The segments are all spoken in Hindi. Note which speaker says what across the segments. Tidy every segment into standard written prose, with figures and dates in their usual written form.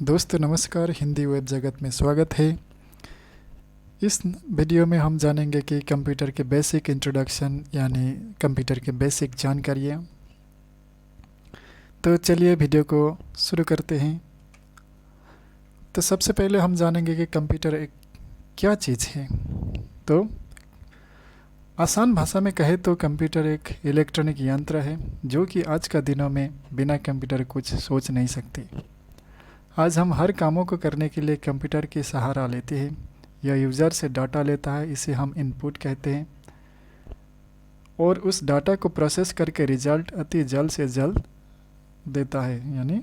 Speaker 1: दोस्तों नमस्कार, हिंदी वेब जगत में स्वागत है। इस वीडियो में हम जानेंगे कि कंप्यूटर के बेसिक इंट्रोडक्शन यानी कंप्यूटर के बेसिक जानकारियाँ। तो चलिए वीडियो को शुरू करते हैं। तो सबसे पहले हम जानेंगे कि कंप्यूटर एक क्या चीज़ है। तो आसान भाषा में कहे तो कंप्यूटर एक इलेक्ट्रॉनिक यंत्र है जो कि आज का दिनों में बिना कंप्यूटर कुछ सोच नहीं सकती। आज हम हर कामों को करने के लिए कंप्यूटर की सहारा लेते हैं। यह यूज़र से डाटा लेता है, इसे हम इनपुट कहते हैं, और उस डाटा को प्रोसेस करके रिज़ल्ट अति जल्द से जल्द देता है, यानी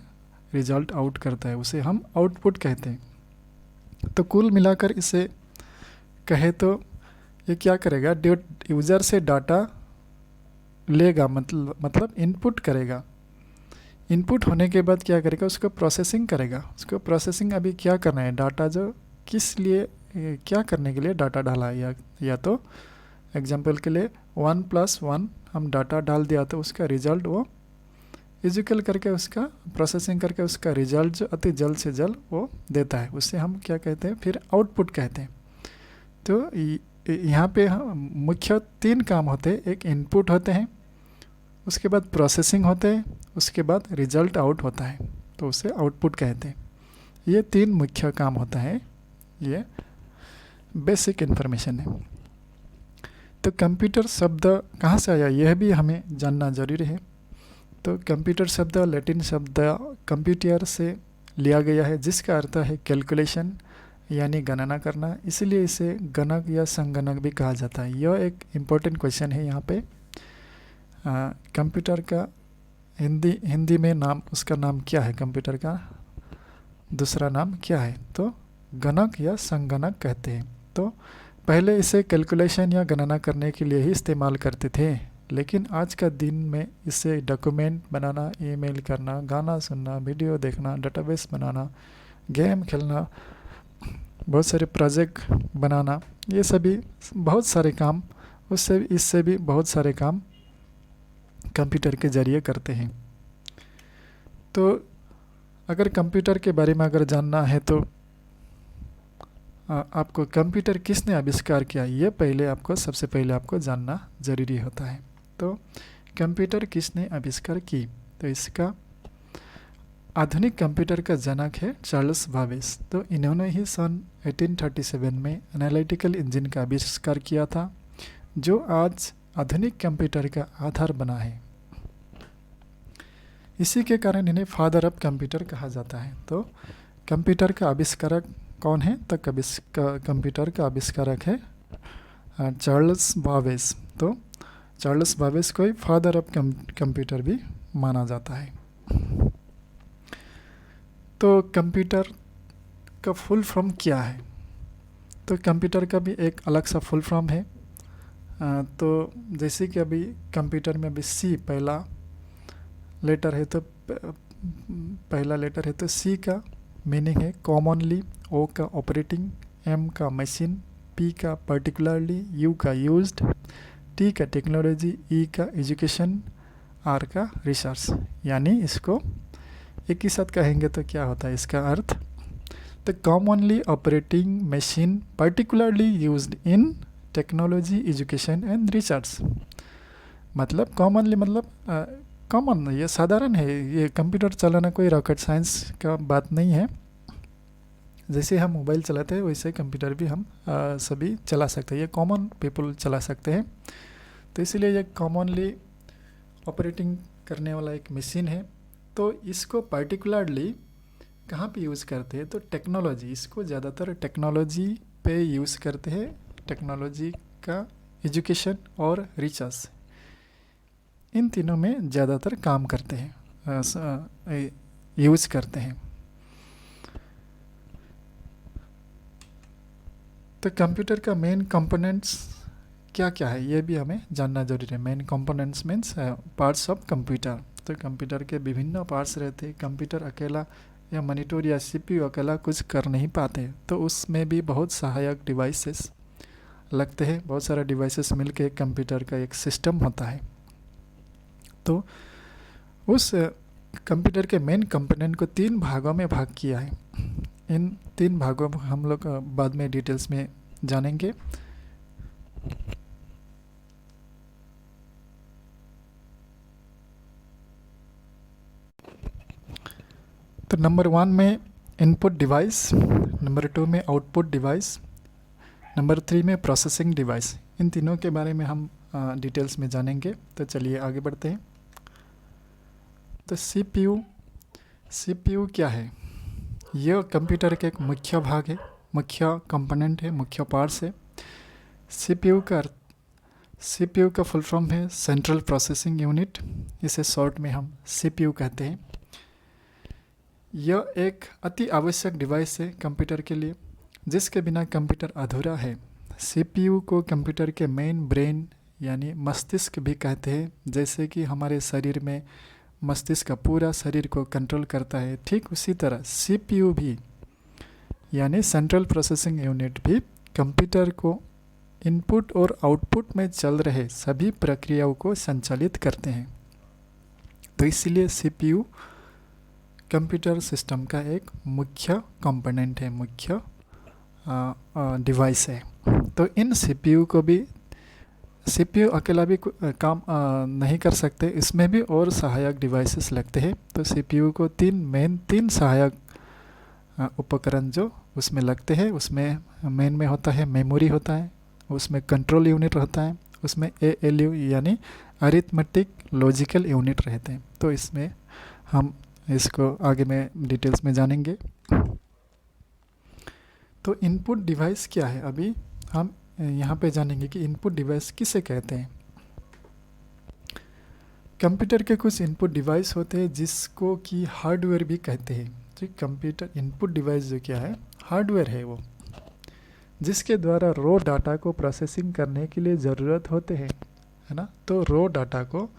Speaker 1: रिज़ल्ट आउट करता है, उसे हम आउटपुट कहते हैं। तो कुल मिलाकर इसे कहे तो ये क्या करेगा, यूज़र से डाटा लेगा, मतलब इनपुट करेगा। इनपुट होने के बाद क्या करेगा, उसको प्रोसेसिंग करेगा। उसको प्रोसेसिंग अभी क्या करना है, डाटा जो किस लिए क्या करने के लिए डाटा डाला है, या तो एग्जांपल के लिए 1+1 हम डाटा डाल दिया तो उसका रिज़ल्ट वो इक्वल करके उसका प्रोसेसिंग करके उसका रिज़ल्ट जो अति जल्द से जल्द वो देता है, उससे हम क्या कहते हैं, फिर आउटपुट कहते हैं। तो यहाँ पे मुख्य 3 काम होते हैं। एक इनपुट होते हैं, उसके बाद प्रोसेसिंग होते हैं, उसके बाद रिज़ल्ट आउट होता है, तो उसे आउटपुट कहते हैं। ये 3 मुख्य काम होता है। ये बेसिक इन्फॉर्मेशन है। तो कंप्यूटर शब्द कहाँ से आया, यह भी हमें जानना जरूरी है। तो कंप्यूटर शब्द लैटिन शब्द कंप्यूटर से लिया गया है, जिसका अर्थ है कैलकुलेशन यानी गणना करना। इसलिए इसे गणक या संगणक भी कहा जाता है। यह एक इम्पोर्टेंट क्वेश्चन है यहाँ पे। कंप्यूटर का हिंदी में नाम, उसका नाम क्या है, कंप्यूटर का दूसरा नाम क्या है, तो गणक या संगणक कहते हैं। तो पहले इसे कैलकुलेशन या गणना करने के लिए ही इस्तेमाल करते थे, लेकिन आज का दिन में इसे डॉक्यूमेंट बनाना, ईमेल करना, गाना सुनना, वीडियो देखना, डेटाबेस बनाना, गेम खेलना, बहुत सारे प्रोजेक्ट बनाना, ये सभी बहुत सारे काम इससे भी बहुत सारे काम कंप्यूटर के ज़रिए करते हैं। तो अगर कंप्यूटर के बारे में अगर जानना है तो आपको कंप्यूटर किसने आविष्कार किया, ये सबसे पहले आपको जानना ज़रूरी होता है। तो कंप्यूटर किसने आविष्कार की, तो इसका आधुनिक कंप्यूटर का जनक है चार्ल्स बाबेज। तो इन्होंने ही सन 1837 में एनालिटिकल इंजन का आविष्कार किया था, जो आज आधुनिक कंप्यूटर का आधार बना है। इसी के कारण इन्हें फादर ऑफ कंप्यूटर कहा जाता है। तो कंप्यूटर का आविष्कारक कौन है, तो कंप्यूटर का आविष्कारक है चार्ल्स बाबेज। तो चार्ल्स बाबेज को ही फादर ऑफ कंप्यूटर भी माना जाता है। तो कंप्यूटर का फुल फॉर्म क्या है, तो कंप्यूटर का भी एक अलग सा फुल फॉर्म है। तो जैसे कि अभी कंप्यूटर में अभी सी पहला लेटर है, तो पहला लेटर है, तो सी का मीनिंग है कॉमनली, ओ का ऑपरेटिंग, एम का मशीन, पी का पर्टिकुलरली, यू का यूज्ड, टी का टेक्नोलॉजी, ई का एजुकेशन, आर का रिसर्च। यानी इसको एक ही साथ कहेंगे तो क्या होता है इसका अर्थ, तो commonly operating machine particularly used in technology, education and research. मतलब कॉमनली मतलब कॉमन, ये साधारण है। ये कंप्यूटर चलाना कोई रॉकेट साइंस का बात नहीं है। जैसे हम मोबाइल चलाते हैं वैसे कंप्यूटर भी हम सभी चला सकते हैं, ये कॉमन पीपल चला सकते हैं। तो इसीलिए ये कॉमनली ऑपरेटिंग करने वाला एक मशीन है। तो इसको पर्टिकुलरली कहाँ पे यूज़ करते हैं, तो टेक्नोलॉजी, इसको ज़्यादातर टेक्नोलॉजी पे यूज़ करते हैं, टेक्नोलॉजी का, एजुकेशन और रिसर्च, इन तीनों में ज़्यादातर काम करते हैं, यूज़ करते हैं। तो कंप्यूटर का मेन कंपोनेंट्स क्या क्या है, ये भी हमें जानना जरूरी है। Main components means parts of computer. तो कंप्यूटर के विभिन्न पार्ट्स रहते हैं। कंप्यूटर अकेला या मॉनिटर या सीपीयू अकेला कुछ कर नहीं पाते, तो उसमें भी बहुत सहायक डिवाइसेस लगते हैं। बहुत सारे डिवाइसेस मिलके कंप्यूटर का एक सिस्टम होता है। तो उस कंप्यूटर के मेन कंपोनेंट को 3 भागों में भाग किया है। इन 3 भागों में हम लोग बाद में डिटेल्स में जानेंगे। तो नंबर 1 में इनपुट डिवाइस, नंबर 2 में आउटपुट डिवाइस, नंबर 3 में प्रोसेसिंग डिवाइस। इन तीनों के बारे में हम डिटेल्स में जानेंगे। तो चलिए आगे बढ़ते हैं। तो सीपीयू क्या है? यह कंप्यूटर का एक मुख्य भाग है, मुख्य कंपोनेंट है, मुख्य पार्ट्स है। सीपीयू का फुल फॉर्म है सेंट्रल प्रोसेसिंग यूनिट। इसे शॉर्ट में हम सीपीयू कहते हैं। यह एक अति आवश्यक डिवाइस है कंप्यूटर के लिए, जिसके बिना कंप्यूटर अधूरा है। सीपीयू को कंप्यूटर के मेन ब्रेन यानी मस्तिष्क भी कहते हैं। जैसे कि हमारे शरीर में मस्तिष्क पूरा शरीर को कंट्रोल करता है, ठीक उसी तरह सीपीयू भी यानी सेंट्रल प्रोसेसिंग यूनिट भी कंप्यूटर को इनपुट और आउटपुट में चल रहे सभी प्रक्रियाओं को संचालित करते हैं। तो इसलिए सीपीयू कंप्यूटर सिस्टम का एक मुख्य कंपोनेंट है, मुख्य डिवाइस है। तो इन सीपीयू अकेला भी काम नहीं कर सकते, इसमें भी और सहायक डिवाइसेस लगते हैं। तो सीपीयू को तीन सहायक उपकरण जो उसमें लगते हैं, उसमें मेन में होता है मेमोरी होता है, उसमें कंट्रोल यूनिट रहता है, उसमें एएलयू यानी अरिथमेटिक लॉजिकल यूनिट रहते हैं। तो इसमें हम इसको आगे में डिटेल्स में जानेंगे। तो इनपुट डिवाइस क्या है? अभी हम यहाँ पे जानेंगे कि इनपुट डिवाइस किसे कहते हैं। कंप्यूटर के कुछ इनपुट डिवाइस होते हैं जिसको कि हार्डवेयर भी कहते हैं। तो कंप्यूटर इनपुट डिवाइस जो क्या है, हार्डवेयर है वो, जिसके द्वारा रॉ डाटा को प्रोसेसिंग करने के लिए ज़रूरत होते हैं, है ना। तो रॉ डाटा को,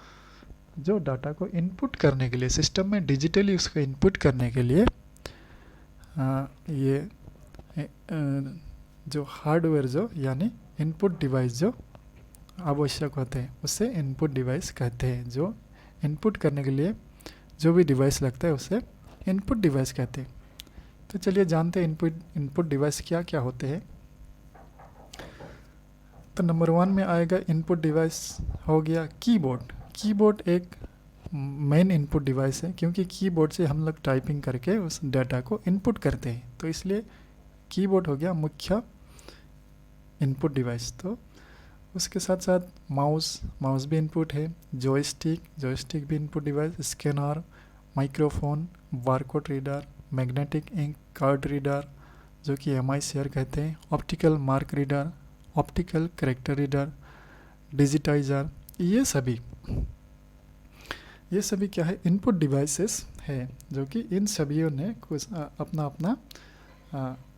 Speaker 1: जो डाटा को इनपुट करने के लिए सिस्टम में डिजिटली उसको इनपुट करने के लिए ये जो हार्डवेयर जो यानी इनपुट डिवाइस जो आवश्यक होते हैं उसे इनपुट डिवाइस कहते हैं। जो इनपुट करने के लिए जो भी डिवाइस लगता है उसे इनपुट डिवाइस कहते हैं। तो चलिए जानते हैं इनपुट डिवाइस क्या क्या होते हैं। तो नंबर 1 में आएगा इनपुट डिवाइस हो गया कीबोर्ड। कीबोर्ड एक मेन इनपुट डिवाइस है, क्योंकि कीबोर्ड से हम लोग टाइपिंग करके उस डाटा को इनपुट करते हैं। तो इसलिए कीबोर्ड हो गया मुख्य इनपुट डिवाइस। तो उसके साथ साथ माउस भी इनपुट है, जॉयस्टिक भी input device, scanner, microphone, barcode reader, magnetic ink card reader जो कि एमआई शेयर कहते हैं, optical mark reader, optical character reader, digitizer, ये सभी क्या है, इनपुट डिवाइसेस है, जो कि इन सभी ने कुछ अपना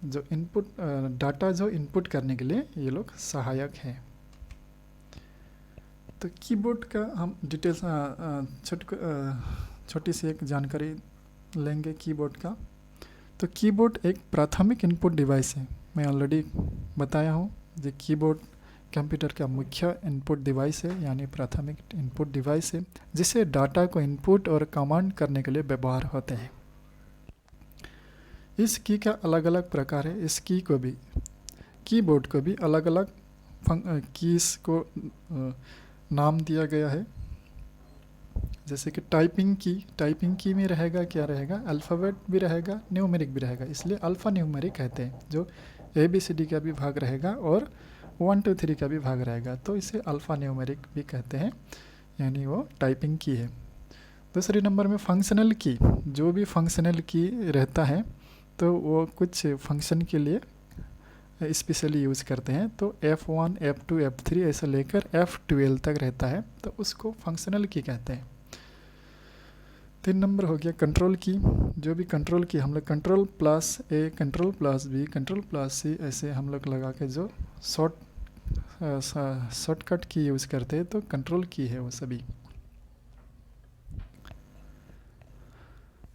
Speaker 1: जो इनपुट डाटा जो इनपुट करने के लिए ये लोग सहायक हैं। तो कीबोर्ड का हम डिटेल्स छोटी सी एक जानकारी लेंगे कीबोर्ड का। तो कीबोर्ड एक प्राथमिक इनपुट डिवाइस है। मैं ऑलरेडी बताया हूँ जो कीबोर्ड कंप्यूटर का मुख्य इनपुट डिवाइस है, यानी प्राथमिक इनपुट डिवाइस है, जिसे डाटा को इनपुट और कमांड करने के लिए व्यवहार होते हैं। इस की का अलग अलग प्रकार है। इस कीबोर्ड को भी अलग अलग कीज को नाम दिया गया है। जैसे कि टाइपिंग की में रहेगा, क्या रहेगा, अल्फ़ाबेट भी रहेगा, न्यूमेरिक भी रहेगा, इसलिए अल्फ़ा न्यूमेरिक कहते हैं। जो ABCD का भी भाग रहेगा और 1 2 3 का भी भाग रहेगा, तो इसे अल्फ़ा न्यूमेरिक भी कहते हैं, यानी वो टाइपिंग की है। दूसरे नंबर में फंक्शनल की, जो भी फंक्शनल की रहता है तो वो कुछ फंक्शन के लिए स्पेशली यूज़ करते हैं। तो F1 F2 F3 ऐसा लेकर F12 तक रहता है, तो उसको फंक्शनल की कहते हैं। 3 नंबर हो गया कंट्रोल की। जो भी कंट्रोल की हम लोग control plus A, control plus B, control plus C ऐसे हम लोग लगा के जो शॉर्टकट की यूज़ करते हैं, तो कंट्रोल की है वो सभी।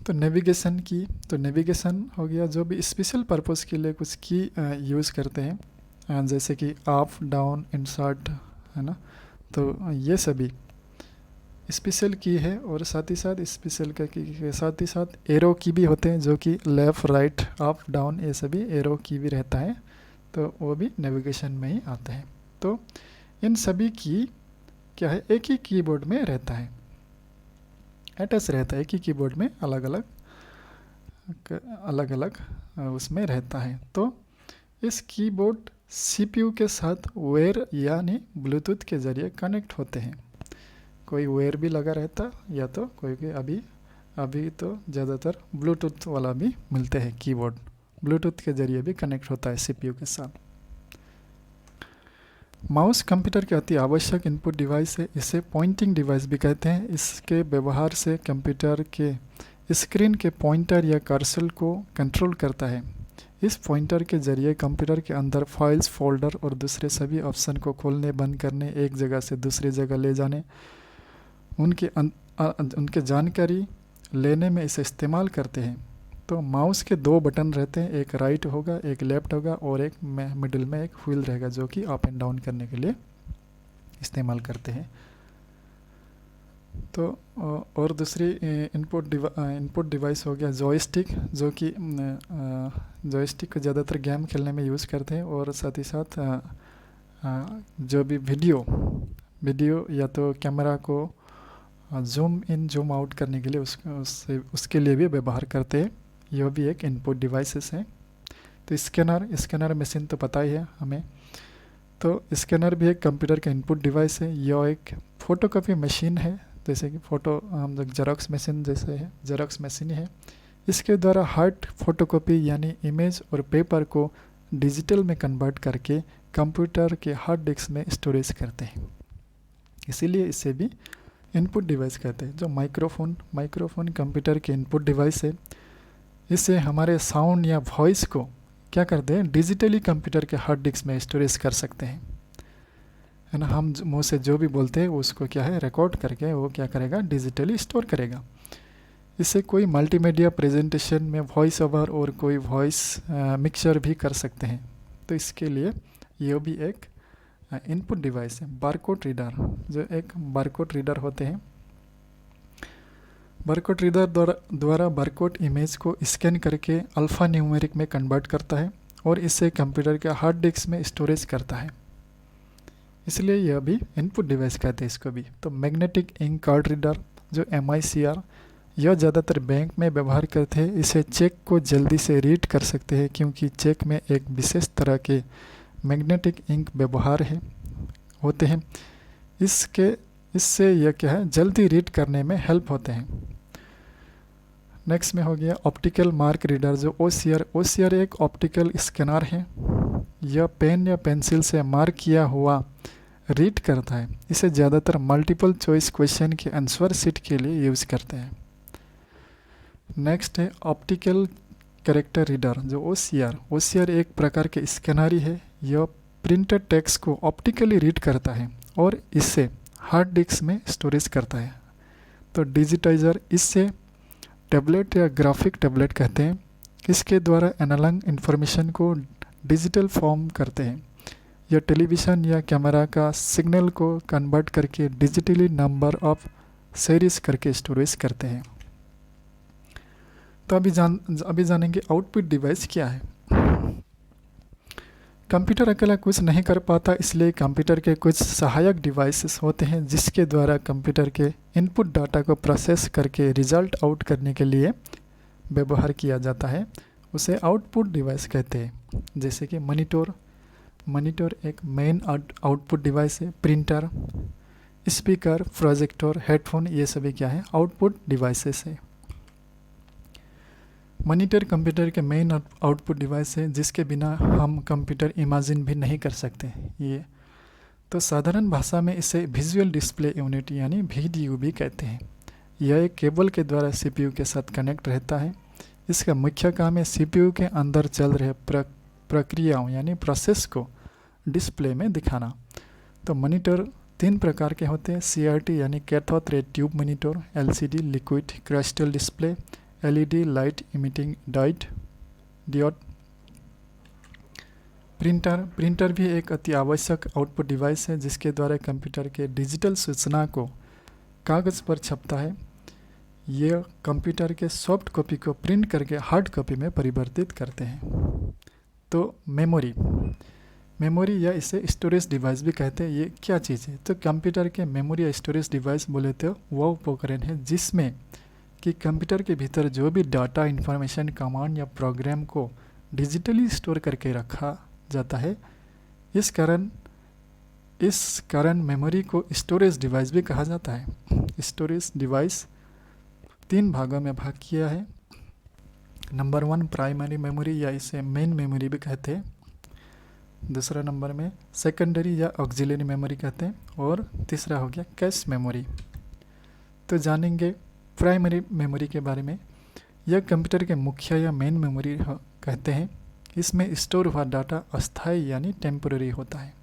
Speaker 1: तो नेविगेशन की, तो नेविगेशन हो गया जो भी स्पेशल पर्पस के लिए कुछ की यूज़ करते हैं, जैसे कि अप डाउन इंसर्ट, है ना। तो ये सभी स्पेशल की है, और साथ ही साथ स्पेशल का की के साथ ही साथ एरो की भी होते हैं, जो कि लेफ़्ट राइट अप डाउन ये सभी एरो की भी रहता है, तो वो भी नेविगेशन में ही आते हैं। तो इन सभी की क्या है, एक ही कीबोर्ड में रहता है, अटैच रहता है, एक ही कीबोर्ड में अलग अलग उसमें रहता है। तो इस कीबोर्ड सीपीयू के साथ वेयर यानी ब्लूटूथ के ज़रिए कनेक्ट होते हैं। कोई वेयर भी लगा रहता, या तो कोई अभी तो ज़्यादातर ब्लूटूथ वाला भी मिलते हैं कीबोर्ड, ब्लूटूथ के ज़रिए भी कनेक्ट होता है सीपीयू के साथ। माउस कंप्यूटर के अति आवश्यक इनपुट डिवाइस है, इसे पॉइंटिंग डिवाइस भी कहते हैं। इसके व्यवहार से कंप्यूटर के स्क्रीन के पॉइंटर या कर्सर को कंट्रोल करता है। इस पॉइंटर के जरिए कंप्यूटर के अंदर फाइल्स, फोल्डर और दूसरे सभी ऑप्शन को खोलने, बंद करने, एक जगह से दूसरी जगह ले जाने, उनके जानकारी लेने में इसे इस्तेमाल करते हैं। तो माउस के दो बटन रहते हैं, एक राइट होगा, एक लेफ्ट होगा, और एक मिडिल में एक व्हील रहेगा, जो कि अप एंड डाउन करने के लिए इस्तेमाल करते हैं। तो और दूसरी इनपुट डिवाइस हो गया जॉयस्टिक, जो कि जॉयस्टिक को ज़्यादातर गेम खेलने में यूज़ करते हैं, और साथ ही साथ जो भी वीडियो या तो कैमरा को जूम इन जूम आउट करने के लिए उसके लिए भी व्यवहार करते हैं। यह भी एक इनपुट डिवाइसेस है। तो स्कैनर मशीन तो पता ही है हमें, तो स्कैनर भी एक कंप्यूटर का इनपुट डिवाइस है। यह एक फ़ोटोकॉपी मशीन है, जैसे कि हम लोग जेरॉक्स मशीन जैसे है, जेरॉक्स मशीन है। इसके द्वारा हार्ड फोटोकॉपी यानी इमेज और पेपर को डिजिटल में कन्वर्ट करके कंप्यूटर के हार्ड डिस्क में स्टोरेज करते हैं, इसीलिए इसे भी इनपुट डिवाइस कहते हैं। जो माइक्रोफोन कंप्यूटर के इनपुट डिवाइस है। इससे हमारे साउंड या वॉइस को क्या करते हैं, डिजिटली कंप्यूटर के हार्ड डिस्क में स्टोरेज कर सकते हैं, है ना। हम मुंह से जो भी बोलते हैं उसको क्या है, रिकॉर्ड करके वो क्या करेगा, डिजिटली स्टोर करेगा। इससे कोई मल्टीमीडिया प्रेजेंटेशन में वॉइस ओवर और कोई वॉइस मिक्सचर भी कर सकते हैं। तो इसके लिए यह भी एक इनपुट डिवाइस है। बारकोड रीडर, जो एक बारकोड रीडर होते हैं, बारकोड रीडर द्वारा बारकोड इमेज को स्कैन करके अल्फ़ा न्यूमेरिक में कन्वर्ट करता है और इसे कंप्यूटर के हार्ड डिस्क में स्टोरेज करता है, इसलिए यह भी इनपुट डिवाइस कहते हैं इसको भी। तो मैग्नेटिक इंक कार्ड रीडर, जो MICR, यह ज़्यादातर बैंक में व्यवहार करते हैं। इसे चेक को जल्दी से रीड कर सकते हैं, क्योंकि चेक में एक विशेष तरह के मैग्नेटिक इंक व्यवहार होते हैं। इससे यह क्या है, जल्दी रीड करने में हेल्प होते हैं। नेक्स्ट में हो गया ऑप्टिकल मार्क रीडर, जो OCR एक ऑप्टिकल स्कैनर है। यह पेन या पेंसिल से मार्क किया हुआ रीड करता है। इसे ज़्यादातर मल्टीपल चॉइस क्वेश्चन के आंसर शीट के लिए यूज़ करते हैं। नेक्स्ट है ऑप्टिकल कैरेक्टर रीडर, जो OCR एक प्रकार के स्कैनर है। यह प्रिंटेड टेक्स्ट को ऑप्टिकली रीड करता है और इसे हार्ड डिस्क में स्टोरेज करता है। तो डिजिटाइजर, इससे टैबलेट या ग्राफिक टैबलेट कहते हैं। इसके द्वारा एनालॉग इन्फॉर्मेशन को डिजिटल फॉर्म करते हैं। यह टेलीविज़न या कैमरा का सिग्नल को कन्वर्ट करके डिजिटली नंबर ऑफ सीरीज करके स्टोरेज करते हैं। तो अभी जानेंगे आउटपुट डिवाइस क्या है। कंप्यूटर अकेला कुछ नहीं कर पाता, इसलिए कंप्यूटर के कुछ सहायक डिवाइसेस होते हैं जिसके द्वारा कंप्यूटर के इनपुट डाटा को प्रोसेस करके रिजल्ट आउट करने के लिए व्यवहार किया जाता है। उसे आउटपुट डिवाइस कहते हैं। जैसे कि मॉनिटर एक मेन आउटपुट डिवाइस है। प्रिंटर, स्पीकर, प्रोजेक्टर, हेडफोन, ये सभी क्या है, आउटपुट डिवाइसेस है। मॉनिटर कंप्यूटर के मेन आउटपुट डिवाइस है, जिसके बिना हम कंप्यूटर इमेजिन भी नहीं कर सकते ये। तो साधारण भाषा में इसे विजुअल डिस्प्ले यूनिट यानी VDU भी कहते हैं। यह एक केबल के द्वारा CPU के साथ कनेक्ट रहता है। इसका मुख्य काम है CPU के अंदर चल रहे प्रक्रियाओं यानी प्रोसेस को डिस्प्ले में दिखाना। तो मॉनिटर 3 प्रकार के होते हैं। CRT यानी cathode ray tube monitor, LCD liquid crystal display, LED light emitting diode. Printer भी एक अति आवश्यक आउटपुट डिवाइस है, जिसके द्वारा कंप्यूटर के डिजिटल सूचना को कागज़ पर छपता है, ये कंप्यूटर के सॉफ्ट कॉपी को प्रिंट करके हार्ड कॉपी में परिवर्तित करते हैं। तो मेमोरी या इसे स्टोरेज डिवाइस भी कहते हैं, ये क्या चीज़ है? तो कंप्यूटर के मेमोरी या स्टोरेज डिवाइस बोले तो वो उपकरण है जिसमें कि कंप्यूटर के भीतर जो भी डाटा, इंफॉर्मेशन, कमांड या प्रोग्राम को डिजिटली स्टोर करके रखा जाता है। इस कारण मेमोरी को स्टोरेज डिवाइस भी कहा जाता है। स्टोरेज डिवाइस 3 भागों में भाग किया है। नंबर 1 प्राइमरी मेमोरी या इसे मेन मेमोरी भी कहते हैं। दूसरा नंबर में सेकेंडरी या ऑक्सिलरी मेमोरी कहते हैं। और तीसरा हो गया कैश मेमोरी। तो जानेंगे प्राइमरी मेमोरी के बारे में। यह कंप्यूटर के मुख्य या मेन मेमोरी कहते हैं। इसमें स्टोर हुआ डाटा अस्थायी यानी टेम्पोररी होता है।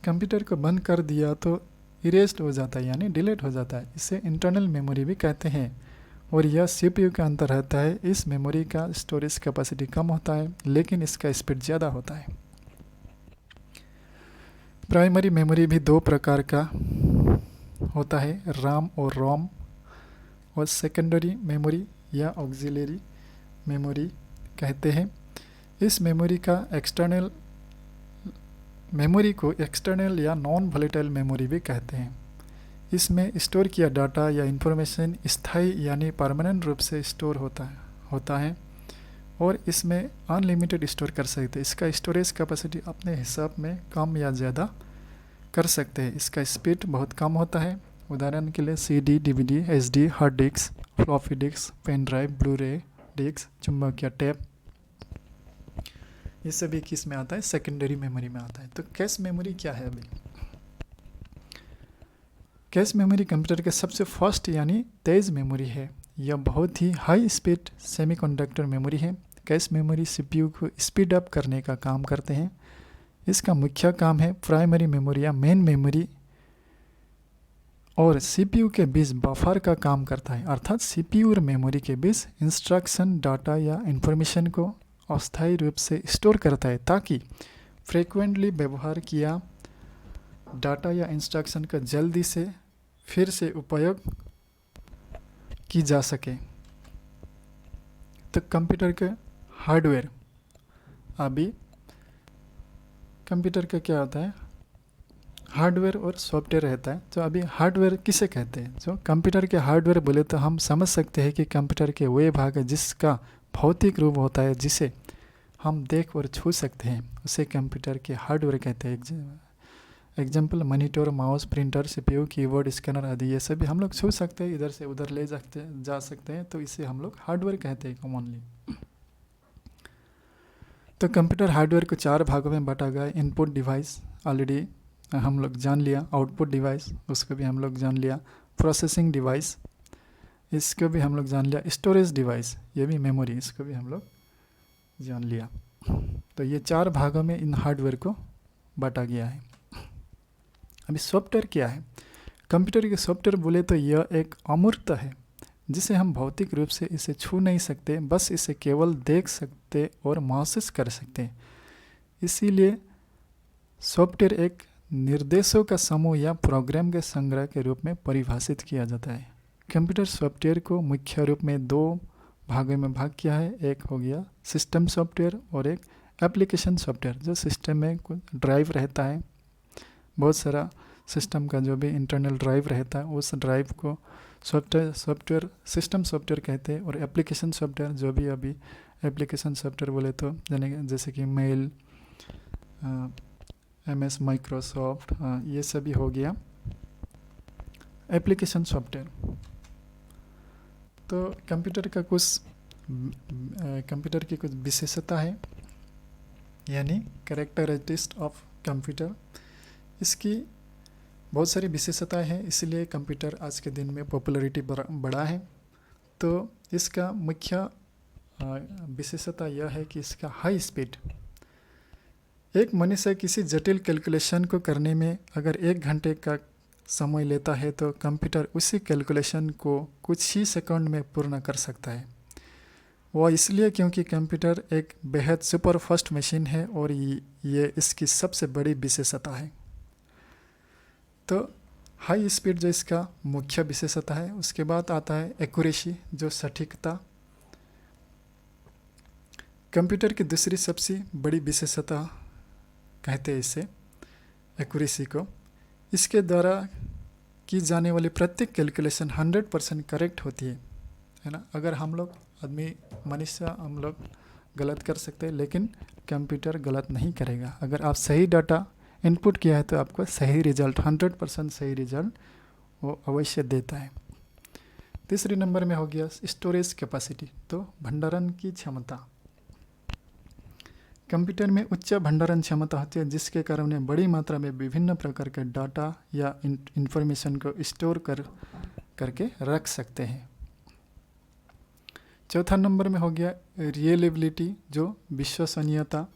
Speaker 1: कंप्यूटर को बंद कर दिया तो इरेज्ड हो जाता है यानी डिलीट हो जाता है। इसे इंटरनल मेमोरी भी कहते हैं और यह सीपीयू के अंदर रहता है। इस मेमोरी का स्टोरेज कैपेसिटी कम होता है लेकिन इसका स्पीड ज़्यादा होता है। प्राइमरी मेमोरी भी 2 प्रकार का होता है, राम और रोम। और सेकेंडरी मेमोरी या ऑक्सिलरी मेमोरी कहते हैं। इस मेमोरी को एक्सटर्नल या नॉन वोलेटाइल मेमोरी भी कहते हैं। इसमें स्टोर किया डाटा या इंफॉर्मेशन स्थायी यानी परमानेंट रूप से स्टोर होता है और इसमें अनलिमिटेड स्टोर कर सकते हैं। इसका स्टोरेज कैपेसिटी अपने हिसाब में कम या ज़्यादा कर सकते हैं। इसका स्पीड बहुत कम होता है। उदाहरण के लिए CD, DVD, SD, hard disk, floppy disk, pen drive, Blu ray disc, चुंबकीय टेप, ये सभी किस में आता है? सेकेंडरी मेमोरी में आता है। तो कैश मेमोरी क्या है? अभी कैश मेमोरी कंप्यूटर के सबसे फास्ट यानी तेज़ मेमोरी है। यह बहुत ही हाई स्पीड सेमीकंडक्टर मेमोरी है। कैश मेमोरी सीपीयू को स्पीड अप करने का काम करते हैं। इसका मुख्य काम है प्राइमरी मेमोरी या मेन मेमोरी और सीपीयू के बीच बफर का काम करता है, अर्थात सीपीयू और मेमोरी के बीच इंस्ट्रक्शन, डाटा या इंफॉर्मेशन को अस्थायी रूप से स्टोर करता है ताकि फ्रीक्वेंटली व्यवहार किया डाटा या इंस्ट्रक्शन का जल्दी से फिर से उपयोग की जा सके। तो कंप्यूटर के हार्डवेयर, अभी कंप्यूटर का क्या होता है? हार्डवेयर और सॉफ्टवेयर रहता है। तो अभी हार्डवेयर किसे कहते हैं? जो कंप्यूटर के हार्डवेयर बोले तो हम समझ सकते हैं कि कंप्यूटर के वे भाग है जिसका भौतिक रूप होता है, जिसे हम देख और छू सकते हैं, उसे कंप्यूटर के हार्डवेयर कहते हैं। Example monitor, mouse, printer, CPU, keyboard, scanner आदि ये सभी हम लोग छू सकते हैं, इधर से उधर ले जा सकते हैं। तो इसे हम लोग हार्डवेयर कहते हैं कॉमनली। तो कंप्यूटर हार्डवेयर को 4 भागों में बांटा गया। इनपुट डिवाइस ऑलरेडी हम लोग जान लिया, आउटपुट डिवाइस उसको भी हम लोग जान लिया, प्रोसेसिंग डिवाइस इसको भी हम लोग जान लिया, स्टोरेज डिवाइस ये भी मेमोरी, इसको भी हम लोग जान लिया। तो ये 4 भागों में इन हार्डवेयर को बांटा गया है। अभी सॉफ्टवेयर क्या है? कंप्यूटर के सॉफ्टवेयर बोले तो यह एक अमूर्त है जिसे हम भौतिक रूप से इसे छू नहीं सकते, बस इसे केवल देख सकते और महसूस कर सकते हैं। इसीलिए सॉफ्टवेयर एक निर्देशों का समूह या प्रोग्राम के संग्रह के रूप में परिभाषित किया जाता है। कंप्यूटर सॉफ्टवेयर को मुख्य रूप में 2 भागों में भाग किया है। एक हो गया सिस्टम सॉफ्टवेयर और एक एप्लीकेशन सॉफ्टवेयर। जो सिस्टम में कुछ ड्राइव रहता है, बहुत सारा सिस्टम का जो भी इंटरनल ड्राइव रहता है, उस ड्राइव को सॉफ्टवेयर सिस्टम सॉफ्टवेयर कहते हैं। और एप्लीकेशन सॉफ्टवेयर, जो भी अभी एप्लीकेशन सॉफ्टवेयर बोले तो जैसे कि मेल, MS माइक्रोसॉफ्ट, ये सभी हो गया एप्लीकेशन सॉफ्टवेयर। तो कंप्यूटर की कुछ विशेषता है यानी कैरेक्टरिस्टिक्स ऑफ कंप्यूटर। इसकी बहुत सारी विशेषताएं हैं, इसलिए कंप्यूटर आज के दिन में पॉपुलैरिटी बढ़ा है। तो इसका मुख्य विशेषता यह है कि इसका हाई स्पीड। एक मनुष्य किसी जटिल कैलकुलेशन को करने में अगर 1 घंटे का समय लेता है तो कंप्यूटर उसी कैलकुलेशन को कुछ ही सेकंड में पूर्ण कर सकता है। वह इसलिए क्योंकि कंप्यूटर एक बेहद सुपर फास्ट मशीन है और ये इसकी सबसे बड़ी विशेषता है। तो हाई स्पीड जो इसका मुख्य विशेषता है। उसके बाद आता है एक्यूरेसी, जो सटीकता। कंप्यूटर की दूसरी सबसे बड़ी विशेषता कहते हैं इसे एक्यूरेसी को। इसके द्वारा की जाने वाली प्रत्येक कैलकुलेशन 100% करेक्ट होती है ना। अगर हम लोग आदमी मनुष्य हम लोग गलत कर सकते हैं, लेकिन कंप्यूटर गलत नहीं करेगा। अगर आप सही डाटा इनपुट किया है तो आपको सही रिजल्ट 100% सही रिजल्ट वो अवश्य देता है। तीसरे नंबर में हो गया स्टोरेज कैपेसिटी, तो भंडारण की क्षमता। कंप्यूटर में उच्च भंडारण क्षमता होती है, जिसके कारण उन्हें बड़ी मात्रा में विभिन्न प्रकार के डाटा या इंफॉर्मेशन को स्टोर करके रख सकते हैं। चौथा नंबर में हो गया रिलायबिलिटी, जो विश्वसनीयता।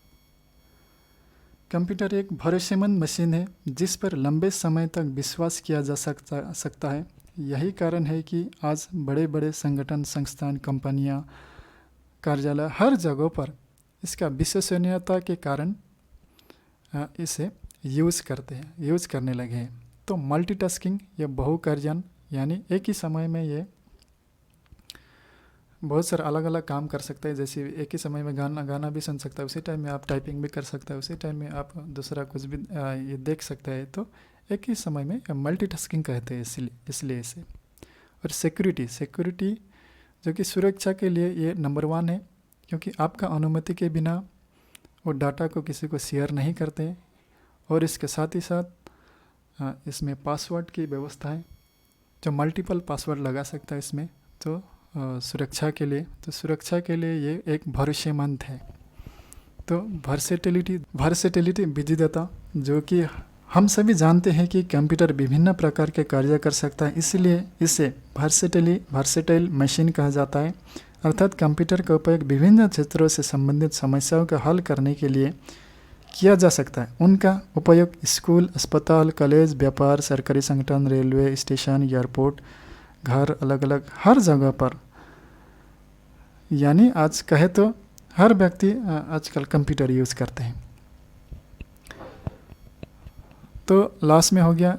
Speaker 1: कंप्यूटर एक भरोसेमंद मशीन है जिस पर लंबे समय तक विश्वास किया जा सकता है। यही कारण है कि आज बड़े बड़े संगठन, संस्थान, कंपनियां, कार्यालय हर जगह पर इसका विश्वसनीयता के कारण इसे यूज़ करने लगे हैं। तो मल्टीटास्किंग या बहुकार्यन, यानी एक ही समय में ये बहुत सारे अलग अलग काम कर सकता है। जैसे एक ही समय में गाना भी सुन सकता है, उसी टाइम में आप टाइपिंग भी कर सकता है, उसी टाइम में आप दूसरा कुछ भी ये देख सकता है। तो एक ही समय में मल्टीटास्किंग कहते हैं इसलिए इसे। और सिक्योरिटी जो कि सुरक्षा के लिए ये नंबर 1 है, क्योंकि आपका अनुमति के बिना वो डाटा को किसी को शेयर नहीं करते। और इसके साथ ही साथ इसमें पासवर्ड की व्यवस्था है, जो मल्टीपल पासवर्ड लगा सकता है इसमें, तो सुरक्षा के लिए ये एक भरोसेमंद है। तो वर्सेटिलिटी विविधता, जो कि हम सभी जानते हैं कि कंप्यूटर विभिन्न प्रकार के कार्य कर सकता है, इसलिए इसे वर्सेटाइल मशीन कहा जाता है। अर्थात कंप्यूटर का उपयोग विभिन्न क्षेत्रों से संबंधित समस्याओं का हल करने के लिए किया जा सकता है। उनका उपयोग स्कूल, अस्पताल, कॉलेज, व्यापार, सरकारी संगठन, रेलवे स्टेशन, एयरपोर्ट, घर, अलग अलग हर जगह पर, यानी आज कहे तो हर व्यक्ति आजकल कंप्यूटर यूज़ करते हैं। तो लास्ट में हो गया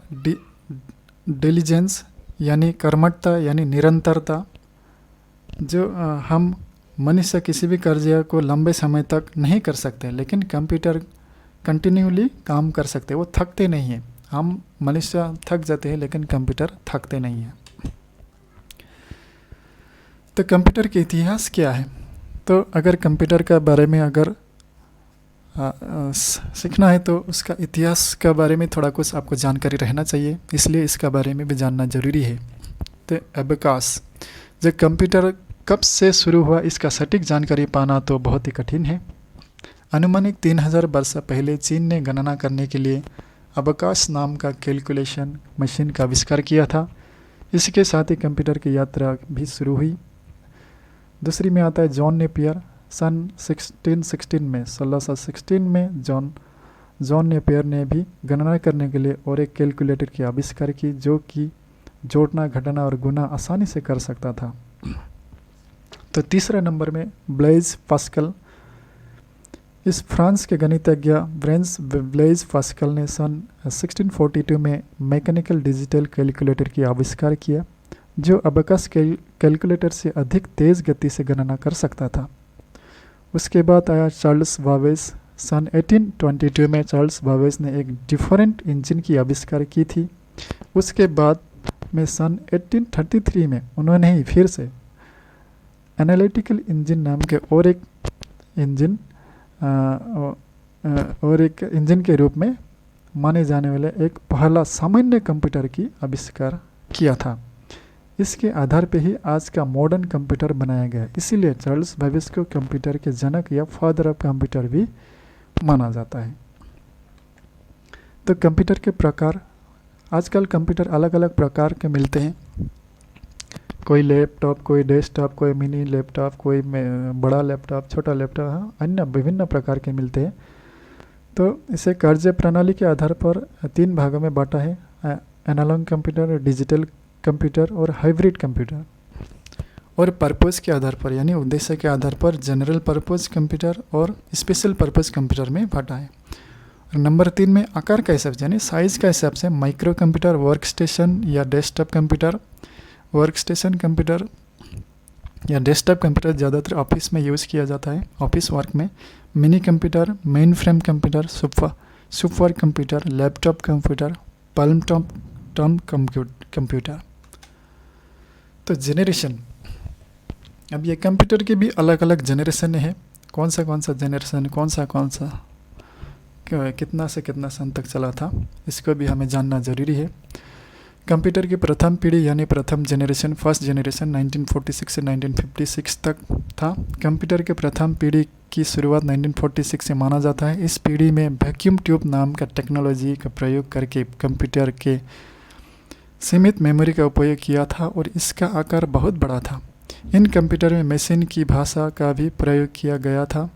Speaker 1: डिलीजेंस, यानी कर्मठता, यानी निरंतरता। जो हम मनुष्य किसी भी कार्य को लंबे समय तक नहीं कर सकते, लेकिन कंप्यूटर कंटिन्यूली काम कर सकते हैं, वो थकते नहीं हैं। हम मनुष्य थक जाते हैं, लेकिन कंप्यूटर थकते नहीं हैं। तो कंप्यूटर के इतिहास क्या है? तो अगर कंप्यूटर के बारे में अगर सीखना है तो उसका इतिहास के बारे में थोड़ा कुछ आपको जानकारी रहना चाहिए, इसलिए इसका बारे में भी जानना ज़रूरी है। तो एबेकास, जो कंप्यूटर कब से शुरू हुआ, इसका सटीक जानकारी पाना तो बहुत ही कठिन है। अनुमानित 3000 वर्ष पहले चीन ने गणना करने के लिए अबकास नाम का कैलकुलेशन मशीन का आविष्कार किया था। इसके साथ ही कंप्यूटर की यात्रा भी शुरू हुई। दूसरी में आता है जॉन नेपियर। सन 1616 में जॉन नेपियर ने भी गणना करने के लिए और एक कैलकुलेटर की आविष्कार की, जो कि जोड़ना, घटाना और गुना आसानी से कर सकता था। तो तीसरे नंबर में ब्लेज पास्कल। इस फ्रांस के गणितज्ञ ब्लेज पास्कल ने सन 1642 में मैकेनिकल डिजिटल कैलकुलेटर की आविष्कार किया, जो अबकस कैलकुलेटर से अधिक तेज़ गति से गणना कर सकता था। उसके बाद आया चार्ल्स बाबेज। सन 1822 में चार्ल्स बाबेज ने एक डिफरेंट इंजन की आविष्कार की थी। उसके बाद में सन 1833 में उन्होंने ही फिर से एनालिटिकल इंजन नाम के और एक इंजन के रूप में माने जाने वाले एक पहला सामान्य कंप्यूटर की आविष्कार किया था। इसके आधार पे ही आज का मॉडर्न कंप्यूटर बनाया गया। इसीलिए चार्ल्स बेबेज को कंप्यूटर के जनक या फादर ऑफ कंप्यूटर भी माना जाता है। तो कंप्यूटर के प्रकार, आजकल कंप्यूटर अलग अलग प्रकार के मिलते हैं। कोई लैपटॉप, कोई डेस्कटॉप, कोई मिनी लैपटॉप, कोई बड़ा लैपटॉप, छोटा लैपटॉप, अन्य विभिन्न प्रकार के मिलते हैं। तो इसे कार्य प्रणाली के आधार पर 3 भागों में बांटा है: एनालॉग कंप्यूटर, डिजिटल कंप्यूटर और हाइब्रिड कंप्यूटर। और पर्पस के आधार पर, यानी उद्देश्य के आधार पर जनरल पर्पस कंप्यूटर और स्पेशल पर्पस कंप्यूटर में बांटा है। नंबर 3 में आकार का हिसाब से यानी साइज़ का हिसाब से माइक्रो कंप्यूटर, वर्क स्टेशन या desktop computer. Work station computer या डेस्कटॉप कंप्यूटर ज़्यादातर ऑफिस में यूज़ किया जाता है, ऑफिस वर्क में। Mini computer, main frame computer, super computer, laptop computer, plum top computer. तो जेनरेशन, अब ये कंप्यूटर के भी अलग अलग जेनरेशन है। कौन सा जेनरेशन, कौन सा कितना से कितना सन तक चला था, इसको भी हमें जानना ज़रूरी है। कंप्यूटर की प्रथम पीढ़ी यानी प्रथम जेनरेशन, फर्स्ट जेनरेशन 1946 से 1956 तक था। कंप्यूटर के प्रथम पीढ़ी की शुरुआत 1946 से माना जाता है। इस पीढ़ी में वैक्यूम ट्यूब नाम का टेक्नोलॉजी का प्रयोग करके कंप्यूटर के सीमित मेमोरी का उपयोग किया था और इसका आकार बहुत बड़ा था। इन कंप्यूटर में मशीन की भाषा का भी प्रयोग किया गया था।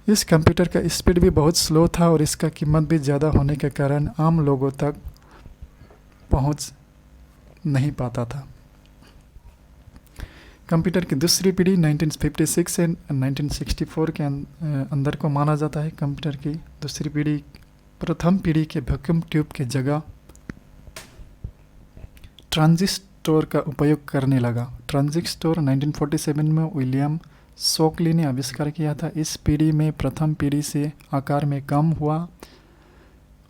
Speaker 1: इस कंप्यूटर का स्पीड भी बहुत स्लो था और इसका कीमत भी ज़्यादा होने के कारण आम लोगों तक पहुंच नहीं पाता था। कंप्यूटर की दूसरी पीढ़ी 1956 से 1964 के अंदर को माना जाता है। कंप्यूटर की दूसरी पीढ़ी प्रथम पीढ़ी के वैक्यूम ट्यूब की जगह ट्रांजिस्टर का उपयोग करने लगा। ट्रांजिस्टर 1947 में विलियम शॉकली ने आविष्कार किया था। इस पीढ़ी में प्रथम पीढ़ी से आकार में कम हुआ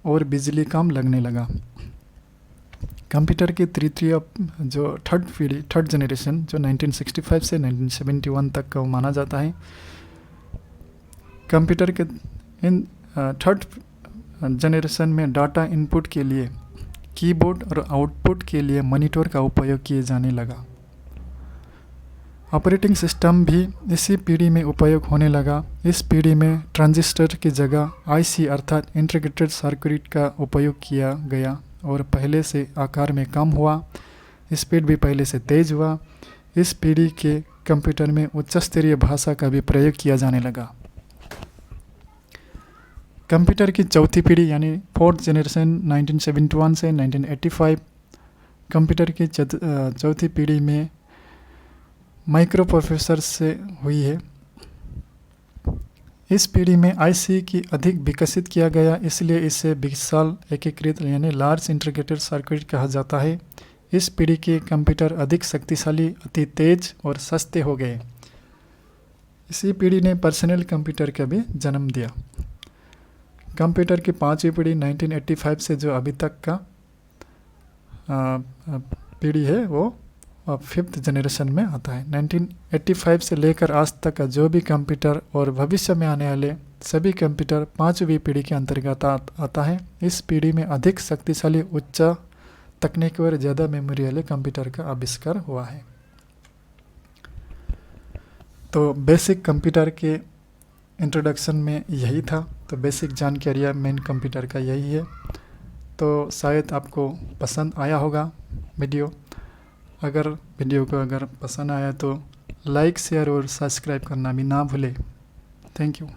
Speaker 1: और बिजली कम लगने लगा। कंप्यूटर की तृतीय जो थर्ड जेनरेशन जो 1965 से 1971 तक का माना जाता है। कंप्यूटर के इन थर्ड जेनरेशन में डाटा इनपुट के लिए कीबोर्ड और आउटपुट के लिए मॉनिटर का उपयोग किए जाने लगा। ऑपरेटिंग सिस्टम भी इसी पीढ़ी में उपयोग होने लगा। इस पीढ़ी में ट्रांजिस्टर की जगह आईसी अर्थात इंटीग्रेटेड सर्किट का उपयोग किया गया और पहले से आकार में कम हुआ, स्पीड भी पहले से तेज हुआ। इस पीढ़ी के कंप्यूटर में उच्च स्तरीय भाषा का भी प्रयोग किया जाने लगा। कंप्यूटर की चौथी पीढ़ी यानी फोर्थ जेनरेशन 1971 से 1985। कंप्यूटर की चौथी पीढ़ी में माइक्रो प्रोसेसर से हुई है। इस पीढ़ी में आईसी की अधिक विकसित किया गया, इसलिए इसे विशाल एकीकृत यानी लार्ज इंटीग्रेटेड सर्किट कहा जाता है। इस पीढ़ी के कंप्यूटर अधिक शक्तिशाली, अति तेज और सस्ते हो गए। इसी पीढ़ी ने पर्सनल कंप्यूटर का भी जन्म दिया। कंप्यूटर की पांचवी पीढ़ी 1985 से जो अभी तक का पीढ़ी है वो फिफ्थ जेनरेशन में आता है। 1985 से लेकर आज तक का जो भी कंप्यूटर और भविष्य में आने वाले सभी कंप्यूटर पांचवी पीढ़ी के अंतर्गत आता है। इस पीढ़ी में अधिक शक्तिशाली, उच्च तकनीक और ज़्यादा मेमोरी वाले कंप्यूटर का आविष्कार हुआ है। तो बेसिक कंप्यूटर के इंट्रोडक्शन में यही था। तो बेसिक जानकारियाँ मेन कंप्यूटर का यही है। तो शायद आपको पसंद आया होगा वीडियो। अगर वीडियो को पसंद आया तो लाइक, शेयर और सब्सक्राइब करना भी ना भूलें। Thank you.